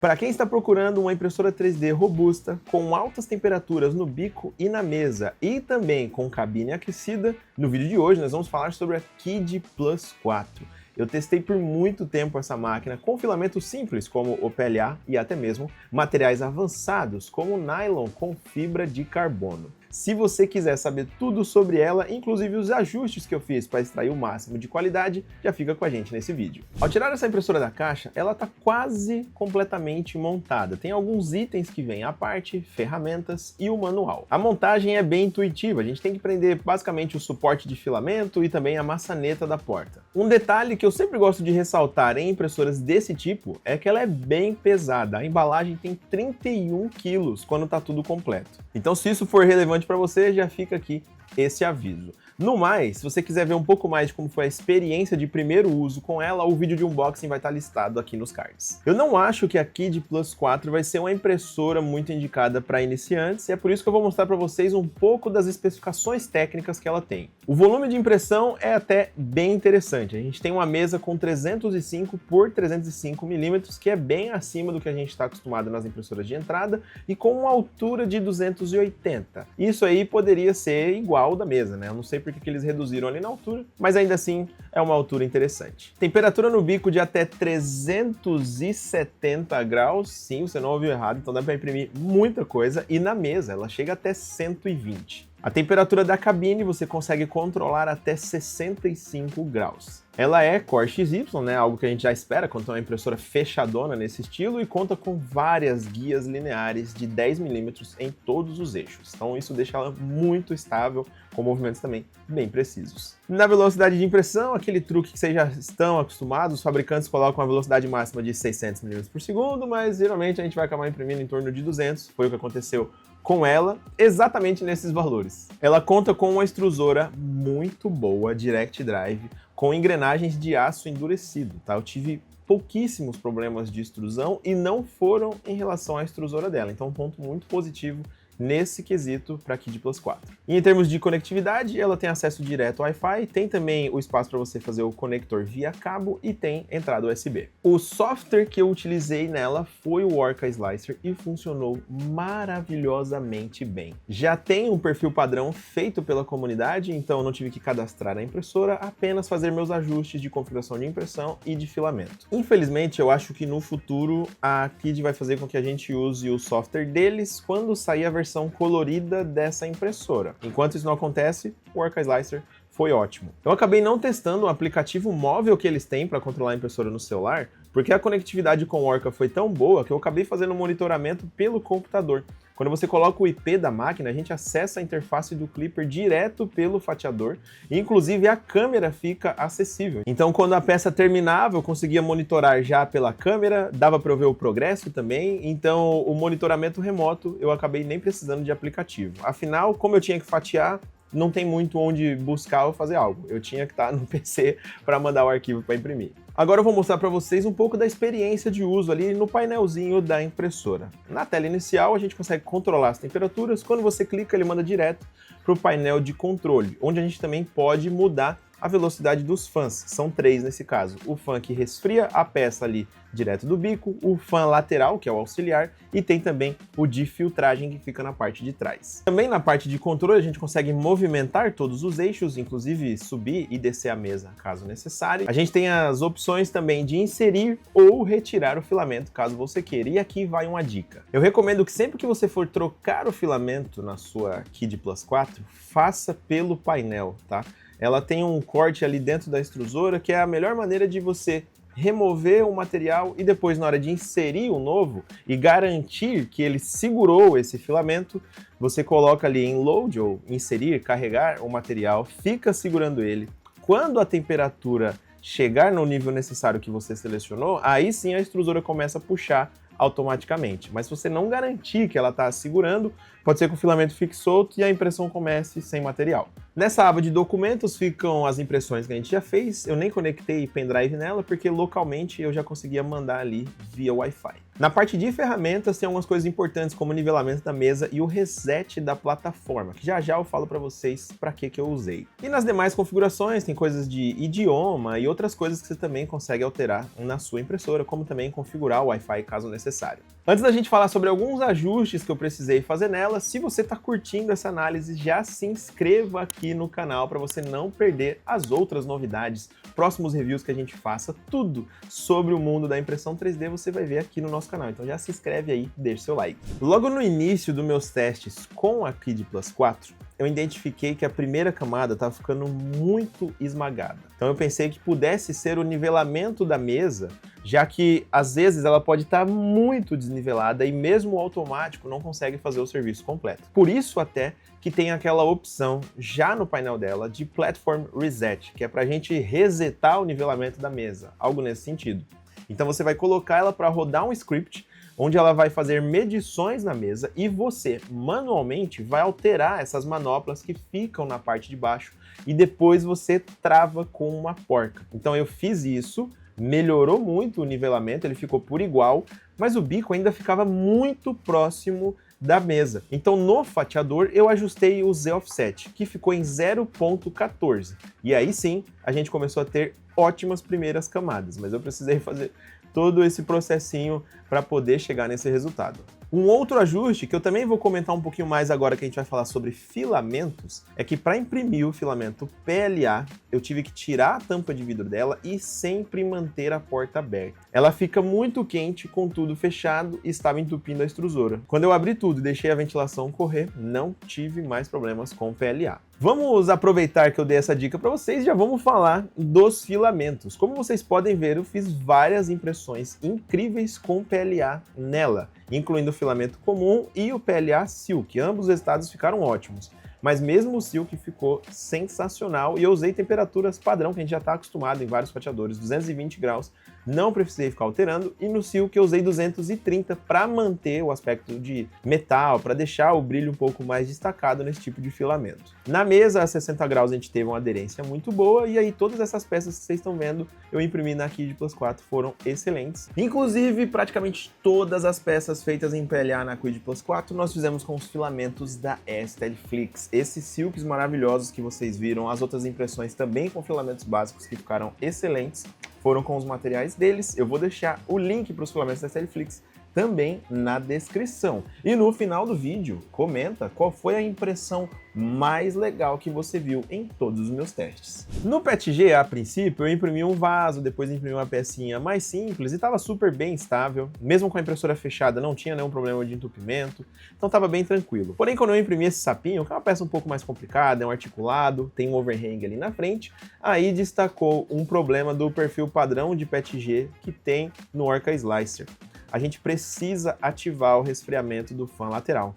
Para quem está procurando uma impressora 3D robusta, com altas temperaturas no bico e na mesa, e também com cabine aquecida, no vídeo de hoje nós vamos falar sobre a Kid Plus 4. Eu testei por muito tempo essa máquina com filamentos simples, como o PLA, e até mesmo materiais avançados, como nylon com fibra de carbono. Se você quiser saber tudo sobre ela, inclusive os ajustes que eu fiz para extrair o máximo de qualidade, já fica com a gente nesse vídeo. Ao tirar essa impressora da caixa, ela está quase completamente montada. Tem alguns itens que vêm à parte, ferramentas e o manual. A montagem é bem intuitiva, a gente tem que prender basicamente o suporte de filamento e também a maçaneta da porta. Um detalhe que eu sempre gosto de ressaltar em impressoras desse tipo é que ela é bem pesada. A embalagem tem 31 quilos quando está tudo completo. Então, se isso for relevante para você, já fica aqui esse aviso. No mais, se você quiser ver um pouco mais de como foi a experiência de primeiro uso com ela, o vídeo de unboxing vai estar listado aqui nos cards. Eu não acho que a Kid Plus 4 vai ser uma impressora muito indicada para iniciantes, e é por isso que eu vou mostrar para vocês um pouco das especificações técnicas que ela tem. O volume de impressão é até bem interessante. A gente tem uma mesa com 305 por 305 milímetros, que é bem acima do que a gente está acostumado nas impressoras de entrada, e com uma altura de 280. Isso aí poderia ser igual da mesa, né? Eu não sei porque eles reduziram ali na altura, mas ainda assim é uma altura interessante. Temperatura no bico de até 370 graus, sim, você não ouviu errado, então dá para imprimir muita coisa, e na mesa ela chega até 120. A temperatura da cabine você consegue controlar até 65 graus. Ela é Core XY, né, algo que a gente já espera quando tem uma impressora fechadona nesse estilo, e conta com várias guias lineares de 10 mm em todos os eixos. Então isso deixa ela muito estável, com movimentos também bem precisos. Na velocidade de impressão, aquele truque que vocês já estão acostumados, os fabricantes colocam a velocidade máxima de 600 mm por segundo, mas geralmente a gente vai acabar imprimindo em torno de 200, foi o que aconteceu com ela, exatamente nesses valores. Ela conta com uma extrusora muito boa, Direct Drive, com engrenagens de aço endurecido, tá? Eu tive pouquíssimos problemas de extrusão e não foram em relação à extrusora dela, então um ponto muito positivo nesse quesito para a Kid Plus 4. E em termos de conectividade, ela tem acesso direto ao Wi-Fi, tem também o espaço para você fazer o conector via cabo e tem entrada USB. O software que eu utilizei nela foi o Orca Slicer e funcionou maravilhosamente bem. Já tem um perfil padrão feito pela comunidade, então eu não tive que cadastrar a impressora, apenas fazer meus ajustes de configuração de impressão e de filamento. Infelizmente, eu acho que no futuro a Kid vai fazer com que a gente use o software deles quando sair a versão colorida dessa impressora. Enquanto isso não acontece, o Orca Slicer foi ótimo. Eu acabei não testando o aplicativo móvel que eles têm para controlar a impressora no celular, porque a conectividade com o Orca foi tão boa que eu acabei fazendo monitoramento pelo computador. Quando você coloca o IP da máquina, a gente acessa a interface do Clipper direto pelo fatiador, e inclusive a câmera fica acessível. Então, quando a peça terminava, eu conseguia monitorar já pela câmera, dava para eu ver o progresso também, então o monitoramento remoto eu acabei nem precisando de aplicativo. Afinal, como eu tinha que fatiar, não tem muito onde buscar ou fazer algo. Eu tinha que estar no PC para mandar o arquivo para imprimir. Agora eu vou mostrar para vocês um pouco da experiência de uso ali no painelzinho da impressora. Na tela inicial a gente consegue controlar as temperaturas, quando você clica ele manda direto para o painel de controle, onde a gente também pode mudar a velocidade dos fãs, são 3 nesse caso. O fã que resfria a peça ali direto do bico, o fã lateral, que é o auxiliar, e tem também o de filtragem que fica na parte de trás. Também na parte de controle a gente consegue movimentar todos os eixos, inclusive subir e descer a mesa caso necessário. A gente tem as opções também de inserir ou retirar o filamento caso você queira, e aqui vai uma dica. Eu recomendo que sempre que você for trocar o filamento na sua Kid Plus 4, faça pelo painel, tá? Ela tem um corte ali dentro da extrusora que é a melhor maneira de você remover o material e depois, na hora de inserir o novo e garantir que ele segurou esse filamento, você coloca ali em load ou inserir, carregar o material, fica segurando ele. Quando a temperatura chegar no nível necessário que você selecionou, aí sim a extrusora começa a puxar automaticamente. Mas se você não garantir que ela está segurando, pode ser que o filamento fique solto e a impressão comece sem material. Nessa aba de documentos ficam as impressões que a gente já fez. Eu nem conectei pendrive nela porque localmente eu já conseguia mandar ali via Wi-Fi. Na parte de ferramentas tem algumas coisas importantes como o nivelamento da mesa e o reset da plataforma, que já eu falo para vocês para que eu usei. E nas demais configurações tem coisas de idioma e outras coisas que você também consegue alterar na sua impressora, como também configurar o Wi-Fi caso necessário. Antes da gente falar sobre alguns ajustes que eu precisei fazer nela, se você está curtindo essa análise, já se inscreva aqui no canal para você não perder as outras novidades, próximos reviews que a gente faça, tudo sobre o mundo da impressão 3D você vai ver aqui no nosso canal. Então já se inscreve aí, deixa seu like. Logo no início dos meus testes com a Quid Plus 4, eu identifiquei que a primeira camada estava ficando muito esmagada. Então eu pensei que pudesse ser o nivelamento da mesa, já que às vezes ela pode estar muito desnivelada e mesmo o automático não consegue fazer o serviço completo. Por isso até que tem aquela opção já no painel dela de Platform Reset, que é para a gente resetar o nivelamento da mesa, algo nesse sentido. Então você vai colocar ela para rodar um script onde ela vai fazer medições na mesa e você manualmente vai alterar essas manoplas que ficam na parte de baixo e depois você trava com uma porca. Então eu fiz isso, melhorou muito o nivelamento, ele ficou por igual, mas o bico ainda ficava muito próximo da mesa. Então no fatiador eu ajustei o Z-Offset, que ficou em 0.14. E aí sim, a gente começou a ter ótimas primeiras camadas, mas eu precisei fazer todo esse processinho para poder chegar nesse resultado. Um outro ajuste, que eu também vou comentar um pouquinho mais agora que a gente vai falar sobre filamentos, é que para imprimir o filamento PLA, eu tive que tirar a tampa de vidro dela e sempre manter a porta aberta. Ela fica muito quente com tudo fechado e estava entupindo a extrusora. Quando eu abri tudo e deixei a ventilação correr, não tive mais problemas com o PLA. Vamos aproveitar que eu dei essa dica para vocês e já vamos falar dos filamentos. Como vocês podem ver, eu fiz várias impressões incríveis com PLA nela, incluindo o filamento comum e o PLA Silk. Ambos os resultados ficaram ótimos, mas mesmo o Silk ficou sensacional e eu usei temperaturas padrão que a gente já está acostumado em vários fatiadores, 220 graus, não precisei ficar alterando, e no Silk eu usei 230 para manter o aspecto de metal, para deixar o brilho um pouco mais destacado nesse tipo de filamento. Na mesa a 60 graus a gente teve uma aderência muito boa e aí todas essas peças que vocês estão vendo eu imprimi na Quid Plus 4 foram excelentes. Inclusive praticamente todas as peças feitas em PLA na Quid Plus 4 nós fizemos com os filamentos da STLFlix. Esses silks maravilhosos que vocês viram, as outras impressões também com filamentos básicos que ficaram excelentes, foram com os materiais deles. Eu vou deixar o link para os filamentos da STLFlix também na descrição. E no final do vídeo, comenta qual foi a impressão mais legal que você viu em todos os meus testes. No PETG, a princípio, eu imprimi um vaso, depois imprimi uma pecinha mais simples e estava super bem estável. Mesmo com a impressora fechada, não tinha nenhum problema de entupimento, então estava bem tranquilo. Porém, quando eu imprimi esse sapinho, que é uma peça um pouco mais complicada, é um articulado, tem um overhang ali na frente, aí destacou um problema do perfil padrão de PETG que tem no Orca Slicer. A gente precisa ativar o resfriamento do fan lateral.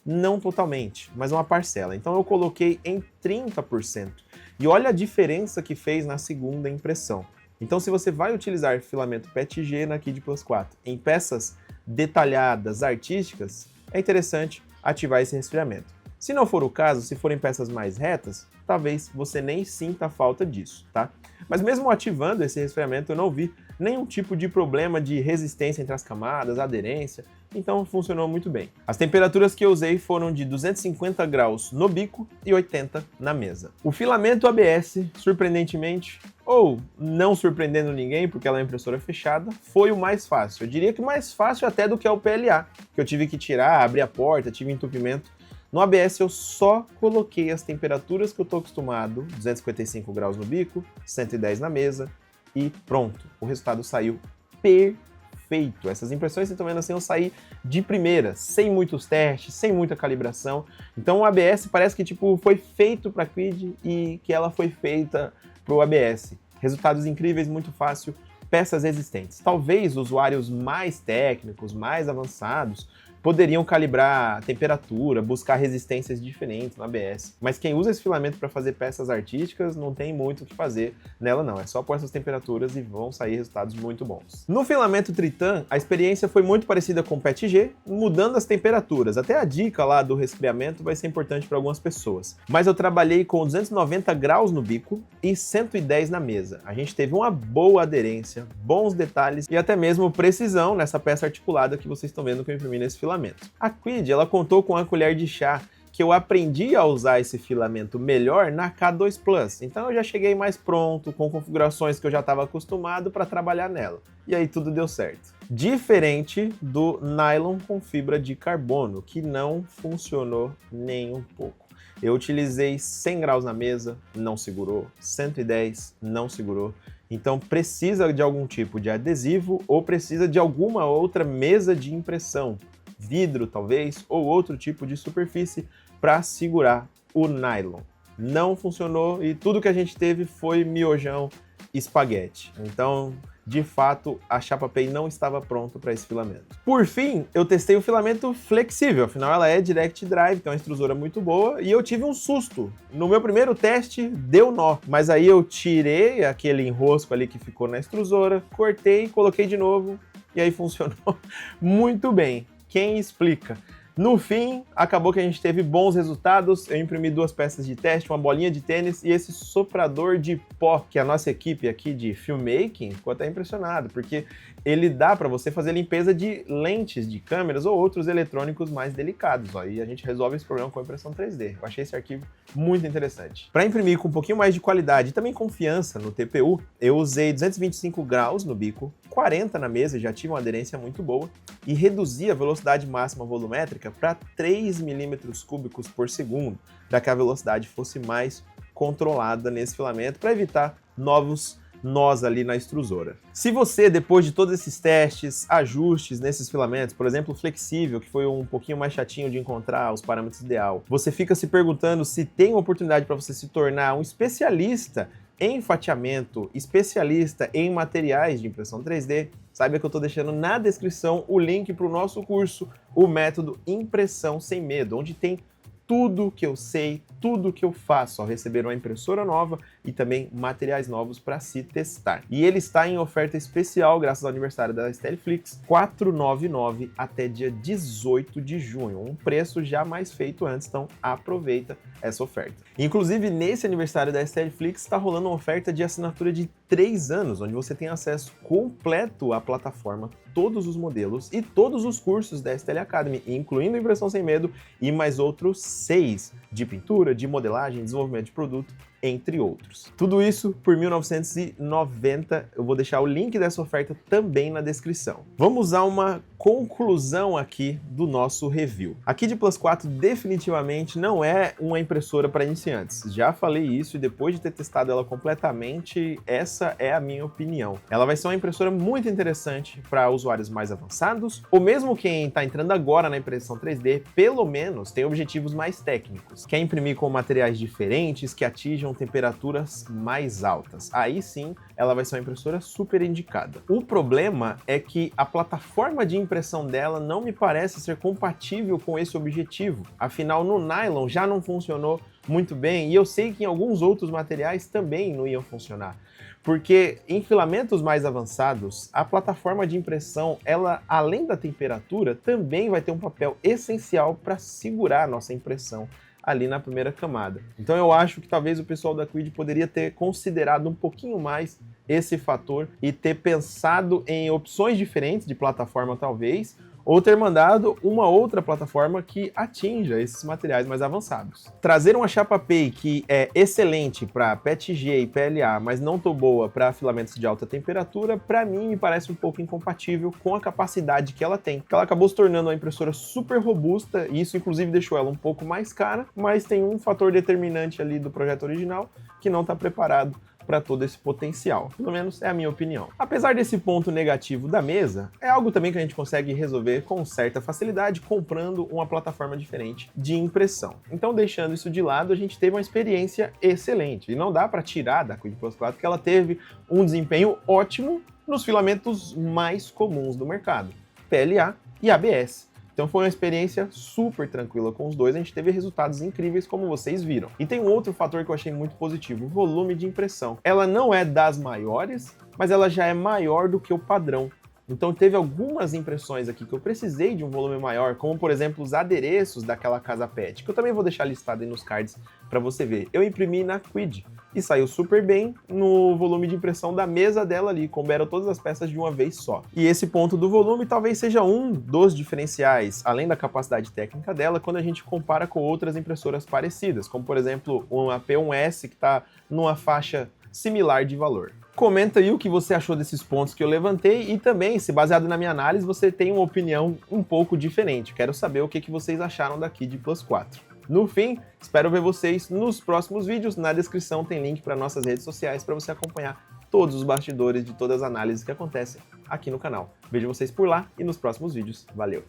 Não totalmente, mas uma parcela. Então eu coloquei em 30%. E olha a diferença que fez na segunda impressão. Então se você vai utilizar filamento PETG na Quid Plus 4 em peças detalhadas, artísticas, é interessante ativar esse resfriamento. Se não for o caso, se forem peças mais retas, talvez você nem sinta falta disso, tá? Mas mesmo ativando esse resfriamento, eu não vi nenhum tipo de problema de resistência entre as camadas, aderência, então funcionou muito bem. As temperaturas que eu usei foram de 250 graus no bico e 80 na mesa. O filamento ABS, surpreendentemente, ou não surpreendendo ninguém, porque ela é uma impressora fechada, foi o mais fácil. Eu diria que mais fácil até do que é o PLA, que eu tive que tirar, abrir a porta, tive entupimento. No ABS eu só coloquei as temperaturas que eu estou acostumado, 255 graus no bico, 110 na mesa, e pronto, o resultado saiu perfeito. Essas impressões que vocês estão vendo assim, eu saí de primeira, sem muitos testes, sem muita calibração. Então o ABS parece que tipo, foi feito para a Quid e que ela foi feita para o ABS. Resultados incríveis, muito fácil, peças existentes. Talvez usuários mais técnicos, mais avançados, poderiam calibrar a temperatura, buscar resistências diferentes no ABS. Mas quem usa esse filamento para fazer peças artísticas não tem muito o que fazer nela não, é só pôr essas temperaturas e vão sair resultados muito bons. No filamento Tritan, a experiência foi muito parecida com o PETG, mudando as temperaturas. Até a dica lá do resfriamento vai ser importante para algumas pessoas. Mas eu trabalhei com 290 graus no bico e 110 na mesa. A gente teve uma boa aderência, bons detalhes e até mesmo precisão nessa peça articulada que vocês estão vendo que eu imprimi nesse filamento. A Quid, ela contou com a colher de chá que eu aprendi a usar esse filamento melhor na K2 Plus. Então eu já cheguei mais pronto, com configurações que eu já estava acostumado para trabalhar nela. E aí tudo deu certo. Diferente do nylon com fibra de carbono, que não funcionou nem um pouco. Eu utilizei 100 graus na mesa, não segurou, 110, não segurou. Então precisa de algum tipo de adesivo ou precisa de alguma outra mesa de impressão, vidro talvez, ou outro tipo de superfície para segurar o nylon. Não funcionou e tudo que a gente teve foi miojão, espaguete. Então, de fato, a Chapa Pay não estava pronta para esse filamento. Por fim, eu testei o filamento flexível, afinal ela é Direct Drive, tem uma extrusora muito boa, e eu tive um susto. No meu primeiro teste, deu nó, mas aí eu tirei aquele enrosco ali que ficou na extrusora, cortei, coloquei de novo, e aí funcionou muito bem. Quem explica? No fim, acabou que a gente teve bons resultados. Eu imprimi 2 peças de teste, uma bolinha de tênis e esse soprador de pó, que a nossa equipe aqui de filmmaking ficou até impressionado, porque ele dá para você fazer limpeza de lentes de câmeras ou outros eletrônicos mais delicados. Aí a gente resolve esse problema com a impressão 3D. Eu achei esse arquivo muito interessante. Para imprimir com um pouquinho mais de qualidade e também confiança no TPU, eu usei 225 graus no bico, 40 na mesa, já tive uma aderência muito boa, e reduzi a velocidade máxima volumétrica para 3 milímetros cúbicos por segundo, para que a velocidade fosse mais controlada nesse filamento, para evitar novos nós ali na extrusora. Se você, depois de todos esses testes, ajustes nesses filamentos, por exemplo, o flexível, que foi um pouquinho mais chatinho de encontrar os parâmetros ideal, você fica se perguntando se tem uma oportunidade para você se tornar um especialista em fatiamento, especialista em materiais de impressão 3D, saiba que eu estou deixando na descrição o link para o nosso curso, o método Impressão Sem Medo, onde tem tudo que eu sei, tudo que eu faço ao receber uma impressora nova e também materiais novos para se testar. E ele está em oferta especial, graças ao aniversário da STLFlix, R$ 499 até dia 18 de junho, um preço já mais feito antes, então aproveita essa oferta. Inclusive, nesse aniversário da STLFlix está rolando uma oferta de assinatura de 3 anos, onde você tem acesso completo à plataforma, todos os modelos e todos os cursos da STL Academy, incluindo Impressão Sem Medo e mais outros 6 de pintura, de modelagem, desenvolvimento de produto, entre outros. Tudo isso por R$ 1.990, eu vou deixar o link dessa oferta também na descrição. Vamos a uma conclusão aqui do nosso review. A Kid Plus 4 definitivamente não é uma impressora para iniciantes. Já falei isso e depois de ter testado ela completamente, essa é a minha opinião. Ela vai ser uma impressora muito interessante para usuários mais avançados, ou mesmo quem está entrando agora na impressão 3D, pelo menos tem objetivos mais técnicos. Quer imprimir com materiais diferentes, que atinjam temperaturas mais altas. Aí sim, ela vai ser uma impressora super indicada. O problema é que a plataforma de impressão dela não me parece ser compatível com esse objetivo. Afinal, no nylon já não funcionou muito bem e eu sei que em alguns outros materiais também não iam funcionar. Porque em filamentos mais avançados, a plataforma de impressão, ela, além da temperatura, também vai ter um papel essencial para segurar a nossa impressão ali na primeira camada. Então eu acho que talvez o pessoal da Quid poderia ter considerado um pouquinho mais esse fator e ter pensado em opções diferentes de plataforma talvez, ou ter mandado uma outra plataforma que atinja esses materiais mais avançados. Trazer uma Chapa Pay que é excelente para PETG e PLA, mas não tão boa para filamentos de alta temperatura, para mim me parece um pouco incompatível com a capacidade que ela tem. Ela acabou se tornando uma impressora super robusta, e isso inclusive deixou ela um pouco mais cara, mas tem um fator determinante ali do projeto original que não está preparado para todo esse potencial. Pelo menos é a minha opinião. Apesar desse ponto negativo da mesa, é algo também que a gente consegue resolver com certa facilidade comprando uma plataforma diferente de impressão. Então, deixando isso de lado, a gente teve uma experiência excelente. E não dá para tirar da Quid Plus 4 que ela teve um desempenho ótimo nos filamentos mais comuns do mercado, PLA e ABS. Então foi uma experiência super tranquila com os dois, a gente teve resultados incríveis como vocês viram. E tem um outro fator que eu achei muito positivo, o volume de impressão. Ela não é das maiores, mas ela já é maior do que o padrão. Então teve algumas impressões aqui que eu precisei de um volume maior, como por exemplo os adereços daquela Casa Pet, que eu também vou deixar listado aí nos cards para você ver. Eu imprimi na Quid e saiu super bem no volume de impressão da mesa dela ali, couberam todas as peças de uma vez só. E esse ponto do volume talvez seja um dos diferenciais, além da capacidade técnica dela, quando a gente compara com outras impressoras parecidas, como por exemplo uma P1S que está numa faixa similar de valor. Comenta aí o que você achou desses pontos que eu levantei e também, se baseado na minha análise, você tem uma opinião um pouco diferente. Quero saber o que vocês acharam da Kid Plus 4. No fim, espero ver vocês nos próximos vídeos. Na descrição tem link para nossas redes sociais para você acompanhar todos os bastidores de todas as análises que acontecem aqui no canal. Vejo vocês por lá e nos próximos vídeos. Valeu!